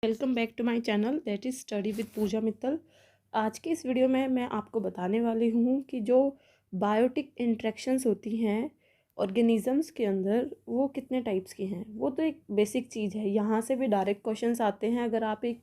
Welcome back to my channel that is study with Pooja Mittal. आज के इस वीडियो में मैं आपको बताने वाली हूँ कि जो बायोटिक इंट्रैक्शंस होती हैं ऑर्गेनिजम्स के अंदर वो कितने टाइप्स की हैं। वो तो एक बेसिक चीज़ है, यहाँ से भी डायरेक्ट क्वेश्चंस आते हैं। अगर आप एक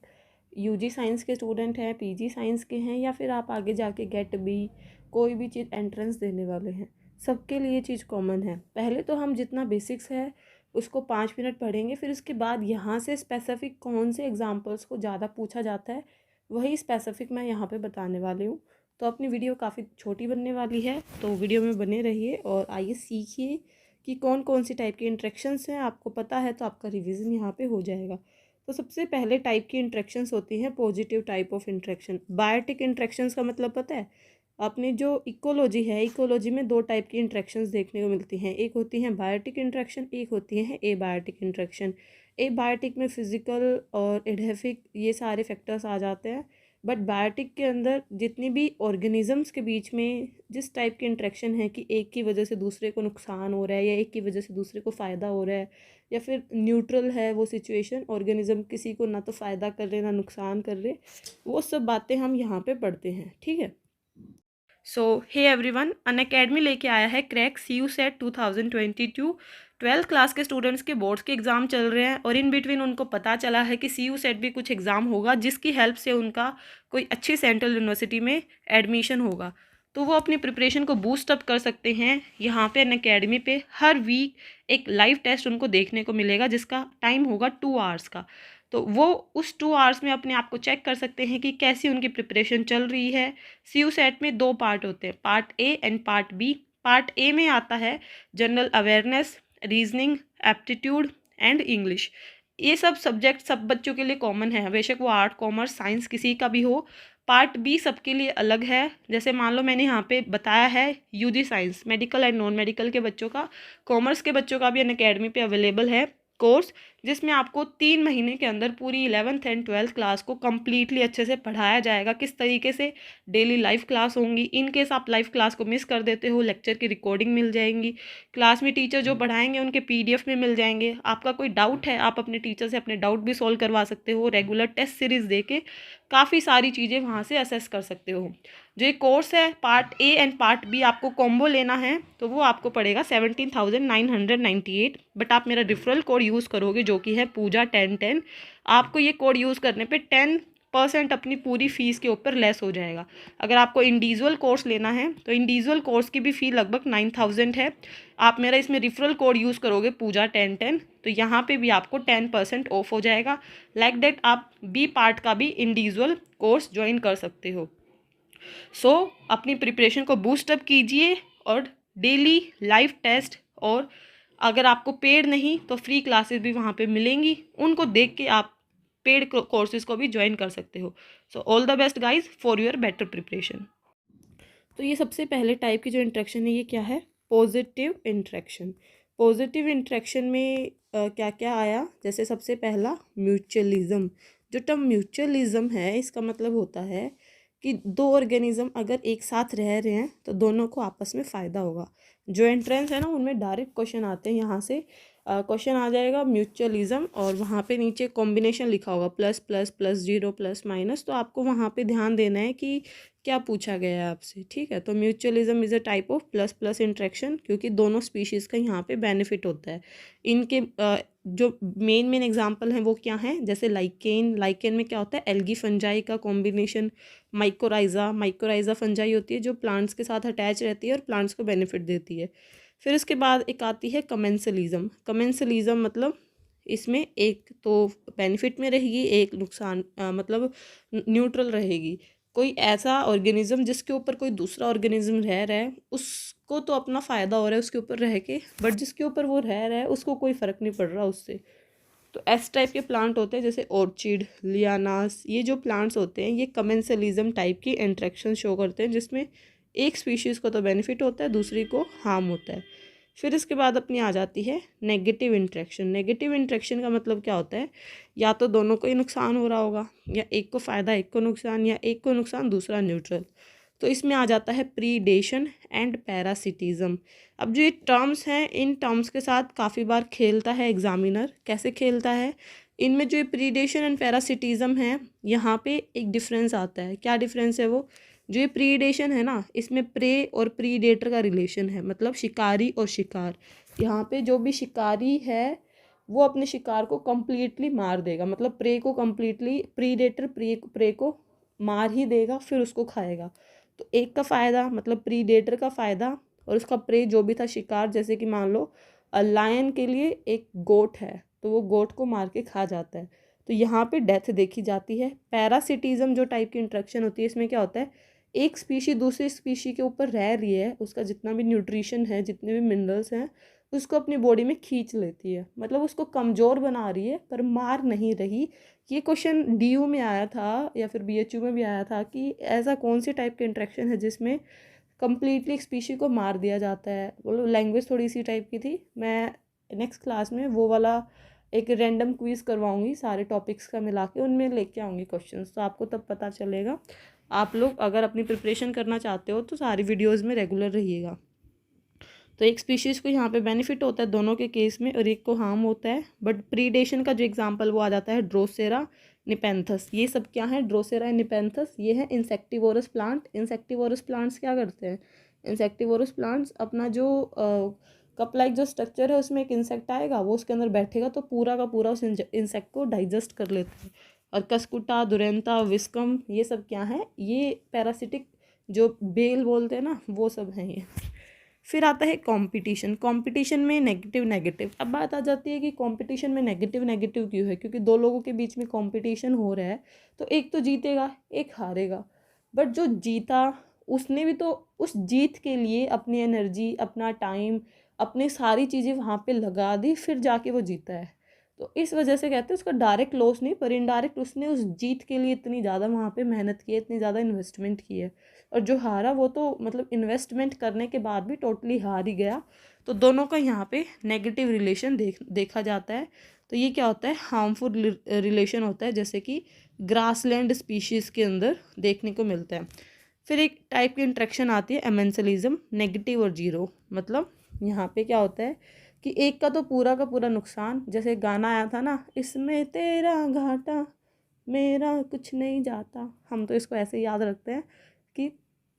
यूजी साइंस के स्टूडेंट हैं, पीजी साइंस के हैं, या फिर आप आगे जाके गेट बी कोई भी चीज़ एंट्रेंस देने वाले हैं, सबके लिए चीज़ कॉमन है। पहले तो हम जितना बेसिक्स है उसको 5 मिनट पढ़ेंगे, फिर उसके बाद यहाँ से स्पेसिफिक कौन से एग्जांपल्स को ज़्यादा पूछा जाता है वही स्पेसिफिक मैं यहाँ पे बताने वाली हूँ। तो अपनी वीडियो काफ़ी छोटी बनने वाली है, तो वीडियो में बने रहिए और आइए सीखिए कि कौन कौन सी टाइप की इंट्रैक्शंस हैं। आपको पता है तो आपका रिवीजन यहाँ पे हो जाएगा। तो सबसे पहले टाइप की इंट्रैक्शंस होती हैं positive type of interaction. Biotic interactions का मतलब पता है? अपनी जो इकोलॉजी है, इकोलॉजी में दो टाइप की इंट्रैक्शंस देखने को मिलती हैं। एक होती हैं बायोटिक इंट्रैक्शन, एक होती हैं एबायोटिक इंट्रैक्शन। एबायोटिक में फिजिकल और एडहेफिक ये सारे फैक्टर्स आ जाते हैं, बट बायोटिक के अंदर जितनी भी ऑर्गेनिजम्स के बीच में जिस टाइप की इंट्रैक्शन है कि एक की वजह से दूसरे को नुकसान हो रहा है या एक की वजह से दूसरे को फ़ायदा हो रहा है, या फिर न्यूट्रल है वो सिचुएशन, ऑर्गेनिज्म किसी को ना तो फ़ायदा कर रहे ना नुकसान कर रहे, वो सब बातें हम यहाँ पे पढ़ते हैं। ठीक है। सो हे एवरीवन, अनअकैडमी लेके आया है crack CU set 2022। 12th class के स्टूडेंट्स के बोर्ड्स के एग्ज़ाम चल रहे हैं और इन बिटवीन उनको पता चला है कि CU सेट भी कुछ एग्ज़ाम होगा जिसकी हेल्प से उनका कोई अच्छी सेंट्रल यूनिवर्सिटी में एडमिशन होगा। तो वो अपनी प्रिपरेशन को बूस्ट अप कर सकते हैं। यहाँ पे अनअकैडमी पे हर वीक एक लाइव टेस्ट उनको देखने को मिलेगा जिसका टाइम होगा 2 आवर्स का। तो वो उस 2 आवर्स में अपने आप को चेक कर सकते हैं कि कैसी उनकी प्रिपरेशन चल रही है। CU सेट में 2 पार्ट होते हैं, part A and part B. Part A में आता है general awareness, reasoning, aptitude and English. ये सब सब्जेक्ट सब बच्चों के लिए कॉमन है, बेशक वो आर्ट कॉमर्स साइंस किसी का भी हो। पार्ट बी सबके लिए अलग है। जैसे मान लो मैंने यहाँ पे बताया है UG science, medical and non medical के बच्चों का, कॉमर्स के बच्चों का भी अनअकैडमी पे अवेलेबल है कोर्स, जिसमें आपको 3 महीने के अंदर पूरी 11th एंड 12th क्लास को कम्प्लीटली अच्छे से पढ़ाया जाएगा। किस तरीके से डेली लाइव क्लास होंगी, इन केस आप लाइव क्लास को मिस कर देते हो, लेक्चर की रिकॉर्डिंग मिल जाएंगी, क्लास में टीचर जो पढ़ाएंगे उनके PDF में मिल जाएंगे। आपका कोई डाउट है आप अपने टीचर से अपने डाउट भी सॉल्व करवा सकते हो। रेगुलर टेस्ट सीरीज दे के काफ़ी सारी चीज़ें वहाँ से असेस कर सकते हो। जो ये कोर्स है part A and part B आपको कॉम्बो लेना है तो वो आपको पड़ेगा 17,998, बट आप मेरा रेफरल कोड यूज़ करोगे जो कि है पूजा 1010। आपको ये कोड यूज़ करने पे 10% अपनी पूरी फ़ीस के ऊपर लेस हो जाएगा। अगर आपको इंडिविजुअल कोर्स लेना है तो इंडिविजुअल कोर्स की भी फ़ी लगभग 9,000 है। आप मेरा इसमें रेफरल कोड यूज़ करोगे पूजा 1010 तो यहाँ पे भी आपको 10% ऑफ हो जाएगा। लाइक दैट आप बी पार्ट का भी इंडिविजुअल कोर्स ज्वाइन कर सकते हो। सो अपनी प्रिपरेशन को बूस्ट अप कीजिए और डेली लाइव टेस्ट, और अगर आपको पेड नहीं तो फ्री क्लासेस भी वहाँ पे मिलेंगी, उनको देख के आप पेड कोर्सेज को भी ज्वाइन कर सकते हो। So all the best guys for your better preparation. तो ये सबसे पहले टाइप की जो इंट्रैक्शन है ये क्या है? Positive interaction. पॉजिटिव इंट्रैक्शन में क्या क्या आया? जैसे सबसे पहला म्यूचुअलिज्म। जो टर्म म्यूचुअलिज्म है इसका मतलब होता है कि दो ऑर्गेनिज्म अगर एक साथ रह रहे हैं तो दोनों को आपस में फ़ायदा होगा। जो एंट्रेंस है ना उनमें डायरेक्ट क्वेश्चन आते हैं, यहाँ से क्वेश्चन आ जाएगा म्यूचुअलिज्म और वहाँ पे नीचे कॉम्बिनेशन लिखा होगा plus plus plus zero plus minus, तो आपको वहाँ पे ध्यान देना है कि क्या पूछा गया है आपसे। ठीक है, तो mutualism is a type of plus plus interaction, क्योंकि दोनों स्पीशीज़ का यहाँ पे बेनिफिट होता है। इनके जो मेन एग्जांपल हैं वो क्या हैं? जैसे लाइकेन। लाइकेन में क्या होता है? एल्गी फंजाई का कॉम्बिनेशन। माइकोराइजा। माइकोराइजा फंजाई होती है जो प्लांट्स के साथ अटैच रहती है और प्लांट्स को बेनिफिट देती है। फिर उसके बाद एक आती है कमेंसलिज्म। कमेंसलिज्म मतलब इसमें एक तो बेनिफिट में रहेगी, एक नुकसान मतलब न्यूट्रल रहेगी। कोई ऐसा ऑर्गेनिज्म जिसके ऊपर कोई दूसरा ऑर्गेनिज्म रह रहा है उसको तो अपना फ़ायदा हो रहा है उसके ऊपर रह के, बट जिसके ऊपर वो रह रहा है उसको कोई फ़र्क नहीं पड़ रहा उससे। तो एस टाइप के प्लांट होते हैं जैसे ऑर्चिड, लियानास। ये जो प्लांट्स होते हैं ये कमेंसलिज्म टाइप की इंट्रैक्शन शो करते हैं जिसमें एक स्पीशीज़ को तो बेनिफिट होता है दूसरी को हार्म होता है। फिर इसके बाद अपनी आ जाती है नेगेटिव इंट्रैक्शन। नेगेटिव इंट्रैक्शन का मतलब क्या होता है? या तो दोनों को ही नुकसान हो रहा होगा, या एक को फ़ायदा एक को नुकसान, या एक को नुकसान दूसरा न्यूट्रल। तो इसमें आ जाता है प्रीडेशन एंड पैरासिटिज्म। अब जो ये टर्म्स हैं इन टर्म्स के साथ काफ़ी बार खेलता है एग्जामिनर। कैसे खेलता है? इनमें जो प्रीडेशन एंड पैरासिटिज्म है, यहाँ पे एक डिफरेंस आता है। क्या डिफरेंस है वो? जो ये प्रीडेशन है ना, इसमें प्रे और प्रीडेटर का रिलेशन है, मतलब शिकारी और शिकार। यहाँ पे जो भी शिकारी है वो अपने शिकार को कम्प्लीटली मार देगा, मतलब प्रे को कम्प्लीटली, प्रीडेटर प्रे को मार ही देगा, फिर उसको खाएगा। तो एक का फ़ायदा मतलब प्रीडेटर का फ़ायदा, और उसका प्रे जो भी था शिकार, जैसे कि मान लो लायन के लिए एक गोट है तो वो गोट को मार के खा जाता है, तो यहाँ पे डेथ देखी जाती है। पैरासिटिज्म जो टाइप की इंट्रैक्शन होती है, इसमें क्या होता है, एक स्पीशी दूसरी स्पीशी के ऊपर रह रही है, उसका जितना भी न्यूट्रिशन है, जितने भी मिनरल्स हैं, उसको अपनी बॉडी में खींच लेती है, मतलब उसको कमज़ोर बना रही है पर मार नहीं रही। ये क्वेश्चन DU में आया था या फिर BHU में भी आया था कि ऐसा कौन सी टाइप के इंट्रैक्शन है जिसमें कम्प्लीटली एक स्पीशी को मार दिया जाता है। बोलो लैंग्वेज थोड़ी सी टाइप की थी। मैं नेक्स्ट क्लास में वो वाला एक रैंडम क्विज़ करवाऊंगी, सारे टॉपिक्स का मिला के उनमें लेके आऊँगी क्वेश्चंस, तो आपको तब पता चलेगा। आप लोग अगर अपनी प्रिपरेशन करना चाहते हो तो सारी वीडियोज़ में रेगुलर रहिएगा। तो एक स्पीशीज़ को यहाँ पे बेनिफिट होता है दोनों के केस में, और एक को हार्म होता है। बट प्रीडेशन का जो एग्जांपल वो आ जाता है ड्रोसेरा निपेंथस। ये सब क्या है? ड्रोसेरा निपेंथस ये है इंसेक्टिवोरस प्लांट। इंसेक्टिवोरस प्लांट्स क्या करते हैं? इंसेक्टिवोरस प्लांट्स अपना जो कप लाइक जो स्ट्रक्चर है, उसमें एक इंसेक्ट आएगा, वो उसके अंदर बैठेगा तो पूरा का पूरा उस इंसेक्ट को डाइजेस्ट कर लेते हैं। और कस्कुटा, दुरेंता, विस्कम, ये सब क्या है? ये पैरासिटिक जो बेल बोलते हैं ना, वो सब हैं ये। फिर आता है कंपटीशन। कंपटीशन में नेगेटिव नेगेटिव। अब बात आ जाती है कि कंपटीशन में नेगेटिव नेगेटिव क्यों है? क्योंकि दो लोगों के बीच में कंपटीशन हो रहा है, तो एक तो जीतेगा एक हारेगा। बट जो जीता उसने भी तो उस जीत के लिए अपनी एनर्जी, अपना टाइम, अपनी सारी चीज़ें वहाँ पे लगा दी, फिर जाके वो जीता है। तो इस वजह से कहते हैं उसका डायरेक्ट लॉस नहीं, पर इनडायरेक्ट उसने उस जीत के लिए इतनी ज़्यादा वहाँ पे मेहनत की है, इतनी ज़्यादा इन्वेस्टमेंट की है। और जो हारा वो तो मतलब इन्वेस्टमेंट करने के बाद भी टोटली हार ही गया। तो दोनों का यहाँ पे नेगेटिव रिलेशन देखा जाता है। तो ये क्या होता है? हार्मफुल रिलेशन होता है, जैसे कि ग्रासलैंड स्पीशीज़ के अंदर देखने को मिलता है। फिर एक टाइप की इंट्रैक्शन आती है एमेंसलिज्म, नेगेटिव और जीरो। मतलब यहाँ पे क्या होता है कि एक का तो पूरा का पूरा नुकसान, जैसे गाना आया था ना, इसमें तेरा घाटा मेरा कुछ नहीं जाता, हम तो इसको ऐसे याद रखते हैं कि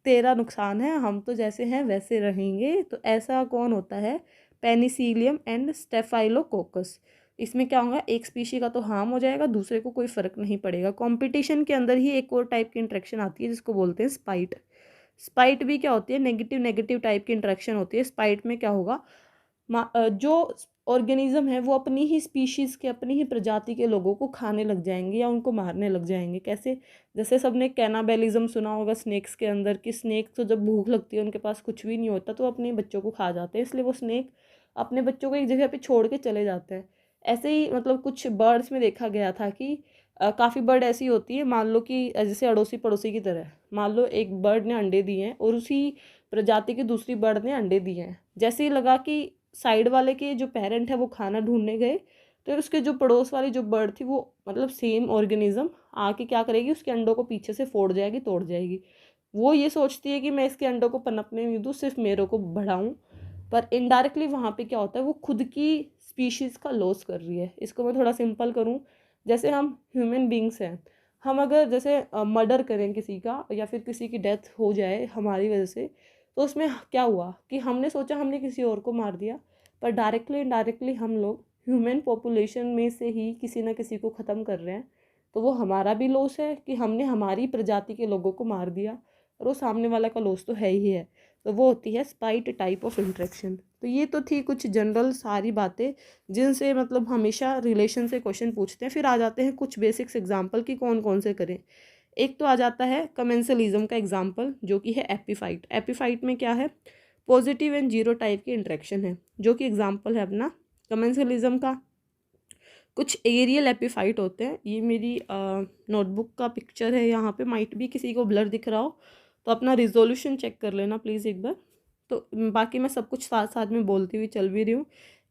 तेरा नुकसान है, हम तो जैसे हैं वैसे रहेंगे। तो ऐसा कौन होता है? Penicillium and staphylococcus. इसमें क्या होगा, एक स्पीशी का तो हार्म हो जाएगा, दूसरे को कोई फ़र्क नहीं पड़ेगा। कंपटीशन के अंदर ही एक और टाइप की इंट्रैक्शन आती है जिसको बोलते हैं स्पाइट। स्पाइट भी क्या होती है? नेगेटिव नेगेटिव टाइप की इंट्रैक्शन होती है। स्पाइट में क्या होगा, जो ऑर्गेनिज्म है वो अपनी ही स्पीशीज़ के, अपनी ही प्रजाति के लोगों को खाने लग जाएंगे या उनको मारने लग जाएंगे। कैसे? जैसे सबने कैनाबेलिज्म सुना होगा स्नेक्स के अंदर, कि स्नेक तो जब भूख लगती है उनके पास कुछ भी नहीं होता तो अपने बच्चों को खा जाते हैं, इसलिए वो स्नेक अपने बच्चों को एक जगह पे छोड़ के चले जाते हैं। ऐसे ही मतलब कुछ बर्ड्स में देखा गया था कि काफ़ी बर्ड ऐसी होती है, मान लो कि जैसे अड़ोसी पड़ोसी की तरह। मान लो एक बर्ड ने अंडे दिए हैं और उसी प्रजाति की दूसरी बर्ड ने अंडे दिए हैं। जैसे ही लगा कि साइड वाले के जो पेरेंट है वो खाना ढूंढने गए, तो उसके जो पड़ोस वाली जो बर्ड थी वो मतलब सेम ऑर्गेनिज्म आके क्या करेगी, उसके अंडों को पीछे से फोड़ जाएगी, तोड़ जाएगी। वो ये सोचती है कि मैं इसके अंडों को पनपने नहीं दूँ, सिर्फ मेरे को बढ़ाऊँ। पर इनडायरेक्टली वहाँ पे क्या होता है, वो खुद की स्पीशीज़ का लॉस कर रही है। इसको मैं थोड़ा सिंपल करूँ, जैसे हम ह्यूमन बींग्स हैं, हम अगर जैसे मर्डर करें किसी का, या फिर किसी की डेथ हो जाए हमारी वजह से, तो उसमें क्या हुआ कि हमने सोचा हमने किसी और को मार दिया, पर डायरेक्टली इनडायरेक्टली हम लोग ह्यूमन पॉपुलेशन में से ही किसी ना किसी को ख़त्म कर रहे हैं। तो वो हमारा भी लॉस है कि हमने हमारी प्रजाति के लोगों को मार दिया, और वो सामने वाला का लॉस तो है ही है। तो वो होती है स्पाइट टाइप ऑफ इंट्रैक्शन। तो ये तो थी कुछ जनरल सारी बातें जिनसे मतलब हमेशा रिलेशन से क्वेश्चन पूछते हैं। फिर आ जाते हैं कुछ बेसिक्स एग्जांपल कि कौन कौन से करें। एक तो आ जाता है कमेंसलिज्म का एग्जांपल, जो कि है एपीफाइट। एपीफाइट में क्या है, पॉजिटिव एंड जीरो टाइप की इंट्रैक्शन है, जो कि एग्जांपल है अपना कमेंसलिज्म का। कुछ एरियल एपीफाइट होते हैं, ये मेरी नोटबुक का पिक्चर है, यहाँ पे माइट भी किसी को ब्लर दिख रहा हो तो अपना रिजोल्यूशन चेक कर लेना प्लीज़ एक बार। तो बाकी मैं सब कुछ साथ साथ में बोलती हुई चल भी रही हूँ।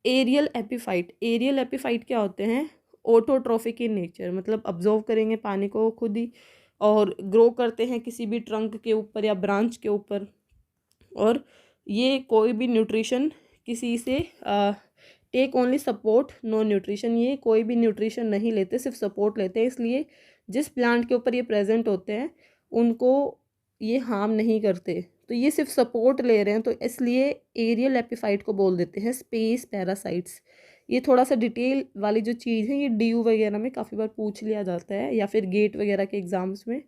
एरियल एपीफाइट, एरियल एपीफाइट क्या होते हैं? ऑटोट्रॉफिक इन नेचर, मतलब ऑब्जर्व करेंगे पानी को खुद ही, और ग्रो करते हैं किसी भी ट्रंक के ऊपर या ब्रांच के ऊपर, और ये कोई भी न्यूट्रिशन किसी से take only support no nutrition, ये कोई भी न्यूट्रिशन नहीं लेते, सिर्फ सपोर्ट लेते हैं। इसलिए जिस प्लांट के ऊपर ये प्रेजेंट होते हैं उनको ये हार्म नहीं करते, तो ये सिर्फ सपोर्ट ले रहे हैं, तो इसलिए एरियल एपिफाइट को बोल देते हैं स्पेस पैरासाइट्स। ये थोड़ा सा डिटेल वाली जो चीज़ है ये DU वगैरह में काफ़ी बार पूछ लिया जाता है, या फिर गेट वगैरह के एग्ज़ाम्स में।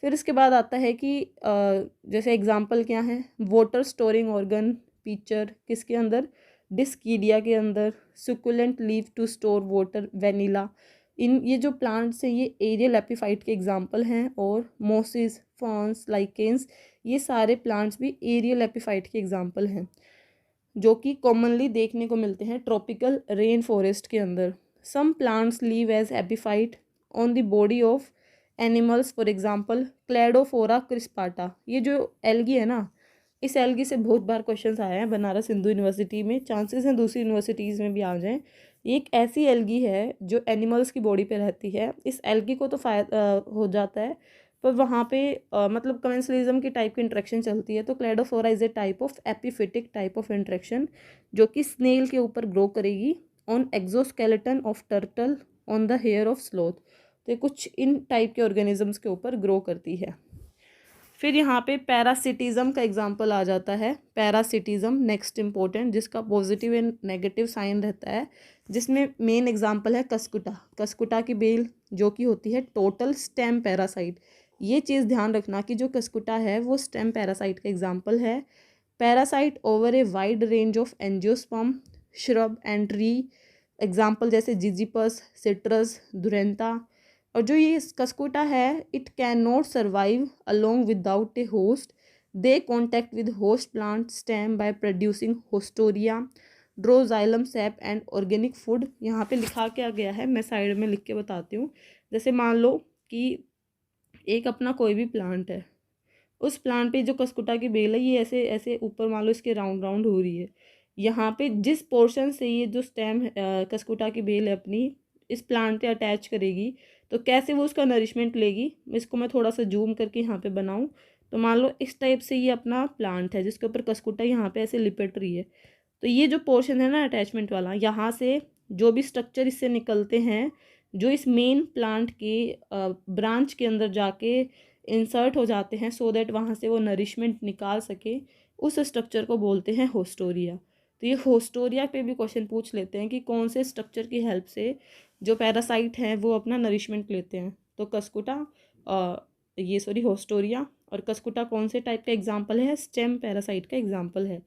फिर इसके बाद आता है कि जैसे एग्जांपल क्या है, वाटर स्टोरिंग ऑर्गन पिक्चर किसके अंदर, डिस्कीडिया के अंदर, succulent leave to store water vanilla. इन ये जो प्लांट्स हैं ये एरियल एपिफाइट के एग्जांपल हैं, और मोसिस, फर्न्स, लाइकेंस, ये सारे प्लांट्स भी एरियल एपिफाइट के एग्जांपल हैं, जो कि कॉमनली देखने को मिलते हैं ट्रॉपिकल रेन फॉरेस्ट के अंदर। Some plants live as epiphyte on the body of animals, for example Cladophora crispata. ये जो एल्गी है ना, इस एल्गी से बहुत बार क्वेश्चंस आए हैं बनारस हिंदू यूनिवर्सिटी में, चांसेस हैं दूसरी यूनिवर्सिटीज़ में भी आ जाएं। ये एक ऐसी एल्गी है जो एनिमल्स की बॉडी पे रहती है। इस एल्गी को तो हो जाता है, पर वहाँ पे मतलब कमेंसलिज्म की टाइप की इंट्रैक्शन चलती है। तो cladophora is a type of epiphytic type of interaction जो कि स्नेल के ऊपर ग्रो करेगी on exoskeleton of turtle on the hair of sloth. तो कुछ इन टाइप के ऑर्गेनिजम्स के ऊपर ग्रो करती है। फिर यहाँ पे पैरासिटिज्म का एग्जांपल आ जाता है। पैरासिटिज्म नेक्स्ट इम्पोर्टेंट, जिसका पॉजिटिव एंड नेगेटिव साइन रहता है, जिसमें मेन एग्जांपल है कस्कुटा। कस्कुटा की बेल जो कि होती है टोटल स्टेम पैरासाइट। ये चीज़ ध्यान रखना कि जो कस्कुटा है वो स्टेम पैरासाइट का एग्जाम्पल है। Parasite over a wide range of angiosperm, shrub and tree, example जैसे जिजिपस, सिट्रस, धुरेंता। और जो ये कस्कुटा है it can not survive along without a host, they contact with host plant stem by producing haustoria, draw xylem sap and organic food. यहाँ पे लिखा क्या गया है मैं साइड में लिख के बताती हूँ। जैसे मान लो कि एक अपना कोई भी प्लांट है, उस प्लांट पे जो कस्कुटा की बेल है ये ऐसे ऐसे ऊपर मान लो इसके राउंड राउंड हो रही है, यहाँ पे जिस पोर्शन से ये जो स्टेम कस्कुटा की बेल है अपनी इस प्लांट पे अटैच करेगी, तो कैसे वो उसका नरिशमेंट लेगी। इसको मैं थोड़ा सा जूम करके यहाँ पे बनाऊँ, तो मान लो इस टाइप से ये अपना प्लांट है जिसके ऊपर कस्कुटा यहाँ पे ऐसे लिपट रही है। तो ये जो पोर्शन है ना अटैचमेंट वाला, यहाँ से जो भी स्ट्रक्चर इससे निकलते हैं जो इस मेन प्लांट के ब्रांच के अंदर जाके इंसर्ट हो जाते हैं, सो दैट वहाँ से वो नरिशमेंट निकाल सके, उस स्ट्रक्चर को बोलते हैं होस्टोरिया। तो ये होस्टोरिया पे भी क्वेश्चन पूछ लेते हैं कि कौन से स्ट्रक्चर की हेल्प से जो पैरासाइट हैं वो अपना नरिशमेंट लेते हैं। तो कस्कुटा होस्टोरिया और कस्कुटा कौन से टाइप का एग्जाम्पल है, स्टेम पैरासाइट का एग्जाम्पल है।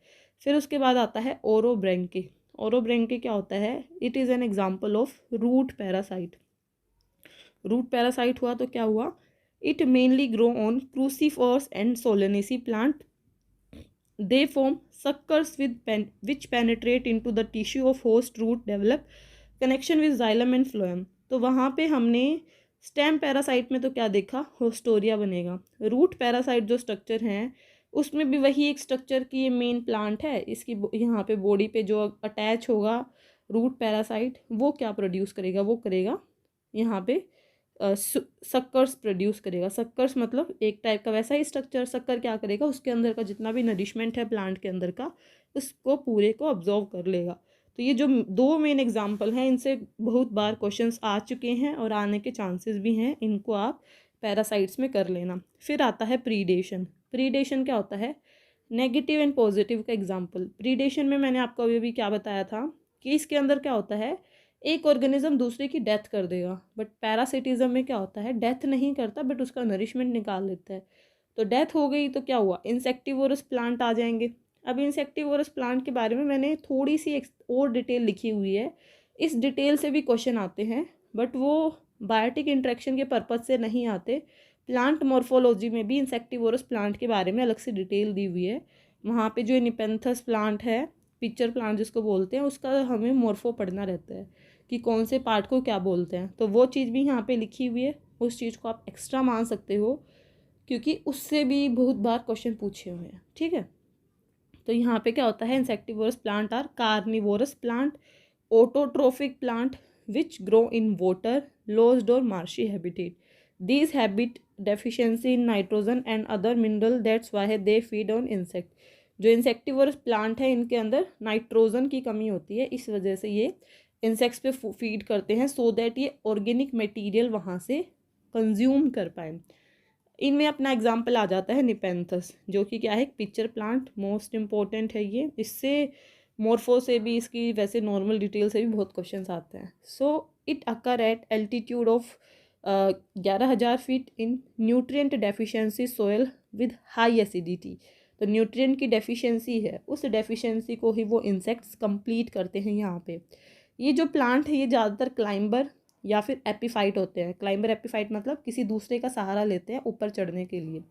फिर उसके बाद आता है ओरोब्रेंके। ओरोब्रेंके क्या होता है, it is an example of root parasite. Root parasite हुआ तो क्या हुआ, it mainly grow on crucifers and solanaceae plant, they form suckers which penetrate into the tissue of host root, develop connection with xylem and phloem। तो वहाँ पे हमने stem parasite में तो क्या देखा, होस्टोरिया बनेगा। रूट पैरासाइट जो स्ट्रक्चर हैं उसमें भी वही एक स्ट्रक्चर की ये मेन प्लांट है, इसकी यहाँ पे बॉडी पे जो अटैच होगा रूट पैरासाइट वो क्या प्रोड्यूस करेगा, वो करेगा यहाँ पे सक्कर्स प्रोड्यूस करेगा। सक्कर्स मतलब एक टाइप का वैसा ही स्ट्रक्चर। सक्कर क्या करेगा, उसके अंदर का जितना भी नरिशमेंट है प्लांट के अंदर का उसको पूरे को ऑब्जॉर्व कर लेगा। तो ये जो दो मेन एग्जांपल हैं इनसे बहुत बार क्वेश्चंस आ चुके हैं और आने के चांसेस भी हैं, इनको आप पैरासाइट्स में कर लेना। फिर आता है प्रीडेशन। प्रीडेशन क्या होता है, नेगेटिव एंड पॉजिटिव का एग्जाम्पल। प्रीडेशन में मैंने आपको अभी क्या बताया था कि इसके अंदर क्या होता है, एक ऑर्गेनिज्म दूसरे की डेथ कर देगा, बट पैरासिटिज्म में क्या होता है, डेथ नहीं करता बट उसका नरिशमेंट निकाल लेता है। तो डेथ हो गई तो क्या हुआ, इंसेक्टिवोरस प्लांट आ जाएंगे। अब इंसेक्टिवोरस प्लांट के बारे में मैंने थोड़ी सी और डिटेल लिखी हुई है, इस डिटेल से भी क्वेश्चन आते हैं बट वो बायोटिक इंट्रैक्शन के पर्पज से नहीं आते। प्लांट मॉर्फोलॉजी में भी इंसेक्टिवोरस प्लांट के बारे में अलग से डिटेल दी हुई है। वहाँ पे जो निपेंथस प्लांट है, पिक्चर प्लांट जिसको बोलते हैं, उसका हमें मॉर्फो पढ़ना रहता है कि कौन से पार्ट को क्या बोलते हैं। तो वो चीज़ भी यहाँ पे लिखी हुई है, उस चीज़ को आप एक्स्ट्रा मान सकते हो क्योंकि उससे भी बहुत बार क्वेश्चन पूछे हुए हैं। ठीक है, तो यहाँ पे क्या होता है, insectivorous plant or carnivorous plant, autotrophic plant which grow in waterlogged और marshy habitat. These habit deficiency in nitrogen and other mineral, that's why they feed on insect. जो इंसेक्टिवोरस प्लांट है इनके अंदर नाइट्रोजन की कमी होती है, इस वजह से ये इंसेक्ट्स पे फीड करते हैं सो दैट ये ऑर्गेनिक मटेरियल वहाँ से कंज्यूम कर पाए। इनमें अपना एग्जाम्पल आ जाता है निपेंथस, जो कि क्या है, एक पिक्चर प्लांट, मोस्ट इम्पोर्टेंट है ये। इससे मोर्फो से भी, इसकी वैसे नॉर्मल डिटेल से भी बहुत क्वेश्चंस आते हैं। So it occur at altitude of 11,000 feet in nutrient deficiency soil with high acidity. तो न्यूट्रिएंट की डेफिशिएंसी है, उस डेफिशिएंसी को ही वो इंसेक्ट्स कंप्लीट करते हैं यहाँ पे। ये जो प्लांट है ये ज़्यादातर क्लाइंबर या फिर एपिफाइट होते हैं। क्लाइंबर एपिफाइट मतलब किसी दूसरे का सहारा लेते हैं ऊपर चढ़ने के लिए।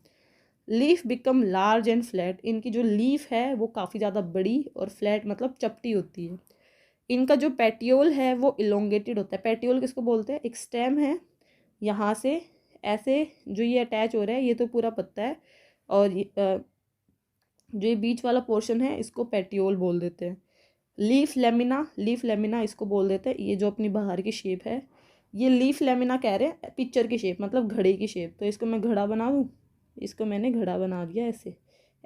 Leaf become large and flat, इनकी जो लीफ है वो काफ़ी ज़्यादा बड़ी और फ्लैट मतलब चपटी होती है। इनका जो पेटियोल है वो इलोंगेटेड होता है। पेटियोल किसको बोलते हैं, एक स्टेम है, यहाँ से ऐसे जो ये अटैच हो रहा है, ये तो पूरा पत्ता है, और जो ये बीच वाला पोर्शन है इसको पेटियोल बोल देते हैं। लीफ लेमिना इसको बोल देते हैं। ये जो अपनी बाहर की शेप है, ये लीफ लेमिना कह रहे हैं, पिक्चर की शेप मतलब घड़े की शेप। तो इसको मैं घड़ा बना दूँ, इसको मैंने घड़ा बना दिया, ऐसे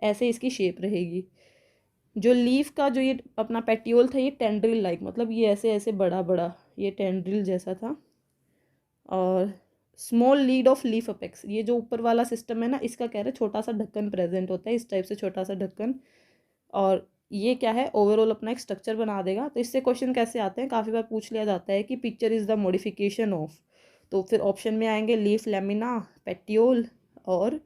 ऐसे इसकी शेप रहेगी। जो लीफ का जो ये अपना पेटियोल था, ये टेंड्रिल लाइक, मतलब ये ऐसे ऐसे बड़ा बड़ा ये टेंड्रिल जैसा था। और small lead of leaf apex, ये जो ऊपर वाला सिस्टम है ना, इसका कह रहे छोटा सा ढक्कन प्रेजेंट होता है, इस टाइप से छोटा सा ढक्कन। और ये क्या है, ओवरऑल अपना एक स्ट्रक्चर बना देगा। तो इससे क्वेश्चन कैसे आते हैं, काफ़ी बार पूछ लिया जाता है कि picture is the modification of, तो फिर ऑप्शन में आएंगे लीफ लेमिना, पेटियोल और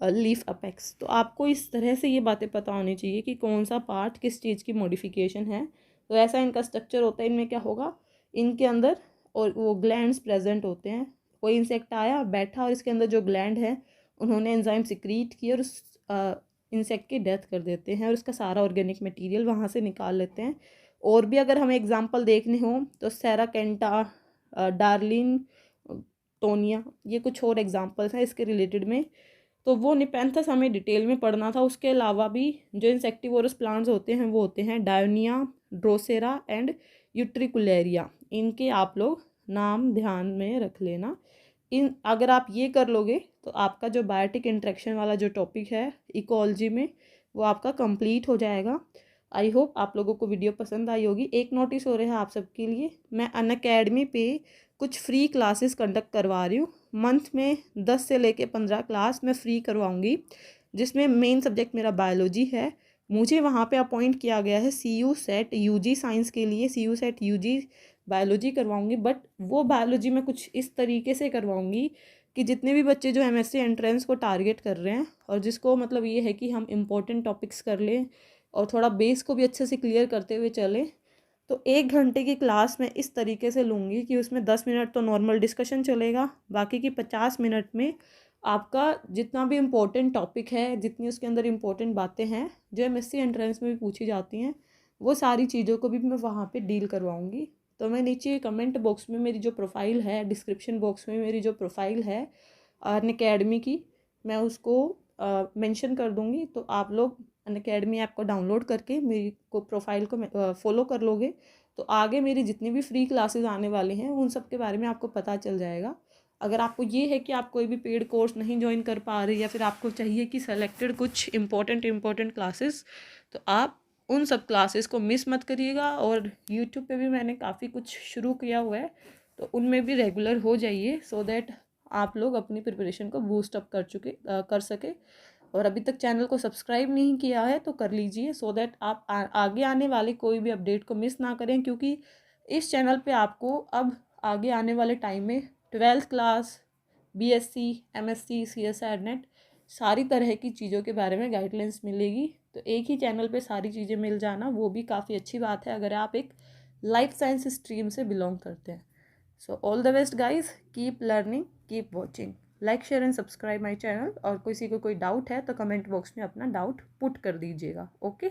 लीफ अपेक्स। तो आपको इस तरह से ये बातें पता होनी चाहिए कि कौन सा पार्ट किस चीज़ की मॉडिफिकेशन है। तो ऐसा इनका स्ट्रक्चर होता है। इनमें क्या होगा, इनके अंदर और वो ग्लैंड्स प्रेजेंट होते हैं। कोई इंसेक्ट आया बैठा और इसके अंदर जो ग्लैंड है उन्होंने एंजाइम सिक्रीट किए और उस इंसेक्ट की डेथ कर देते हैं और उसका सारा ऑर्गेनिक मटेरियल वहाँ से निकाल लेते हैं। और भी अगर हमें एग्जांपल देखने हो तो सेराकेंटा, डार्लिन, टोनिया, ये कुछ और एग्जांपल्स हैं इसके रिलेटेड में। तो वो निपेंथस हमें डिटेल में पढ़ना था। उसके अलावा भी जो इंसेक्टिवोरस प्लांट्स होते हैं वो होते हैं डायोनिया, ड्रोसेरा एंड यूट्रिकुलेरिया। इनके आप लोग नाम ध्यान में रख लेना। इन अगर आप ये कर लोगे तो आपका जो बायोटिक इंट्रैक्शन वाला जो टॉपिक है इकोलॉजी में, वो आपका कंप्लीट हो जाएगा। आई होप आप लोगों को वीडियो पसंद आई होगी। एक नोटिस हो रहा है आप सबके लिए, मैं अनअकैडमी पे कुछ फ्री क्लासेस कंडक्ट करवा रही हूँ। मंथ में 10 से लेके 15 क्लास मैं फ्री करवाऊँगी, जिसमें मेन सब्जेक्ट मेरा बायोलॉजी है। मुझे वहाँ पे अपॉइंट किया गया है CU सेट UG साइंस के लिए, CU सेट UG बायोलॉजी करवाऊँगी। बट वो बायोलॉजी में कुछ इस तरीके से करवाऊँगी कि जितने भी बच्चे जो MSc एंट्रेंस को टारगेट कर रहे हैं और जिसको मतलब ये है कि हम इम्पोर्टेंट टॉपिक्स कर लें और थोड़ा बेस को भी अच्छे से क्लियर करते हुए चलें, तो 1 घंटे की क्लास मैं इस तरीके से लूँगी कि उसमें 10 मिनट तो नॉर्मल डिस्कशन चलेगा, बाकी की 50 मिनट में आपका जितना भी इम्पोर्टेंट टॉपिक है, जितनी उसके अंदर इम्पोर्टेंट बातें हैं जो MSc एंट्रेंस में भी पूछी जाती हैं, वो सारी चीज़ों को भी मैं वहाँ पे डील करवाऊँगी। तो मैं नीचे कमेंट बॉक्स में मेरी जो प्रोफाइल है, डिस्क्रिप्शन बॉक्स में मेरी जो प्रोफाइल है अनअकैडमी की, मैं उसको मेंशन कर दूँगी। तो आप लोग अनअकैडमी ऐप को डाउनलोड करके मेरी को प्रोफाइल को फॉलो कर लोगे तो आगे मेरी जितनी भी फ्री क्लासेस आने वाली हैं उन सब के बारे में आपको पता चल जाएगा। अगर आपको ये है कि आप कोई भी पेड कोर्स नहीं ज्वाइन कर पा रहे या फिर आपको चाहिए कि सेलेक्टेड कुछ इंपॉर्टेंट क्लासेस, तो आप उन सब क्लासेस को मिस मत करिएगा। और यूट्यूब पे भी मैंने काफ़ी कुछ शुरू किया हुआ है, तो उनमें भी रेगुलर हो जाइए सो दैट आप लोग अपनी प्रिपरेशन को बूस्ट अप कर सके। और अभी तक चैनल को सब्सक्राइब नहीं किया है तो कर लीजिए सो दैट आप आगे आने वाले कोई भी अपडेट को मिस ना करें, क्योंकि इस चैनल पे आपको अब आगे आने वाले टाइम में 12th class, BSc, MSc, CSIR net सारी तरह की चीज़ों के बारे में गाइडलाइंस मिलेगी। तो एक ही चैनल पे सारी चीज़ें मिल जाना वो भी काफ़ी अच्छी बात है अगर आप एक लाइफ साइंस स्ट्रीम से बिलोंग करते हैं। So all the best guys, keep learning, keep watching, like share and subscribe my channel. और किसी को कोई डाउट है तो कमेंट बॉक्स में अपना डाउट पुट कर दीजिएगा। ओके।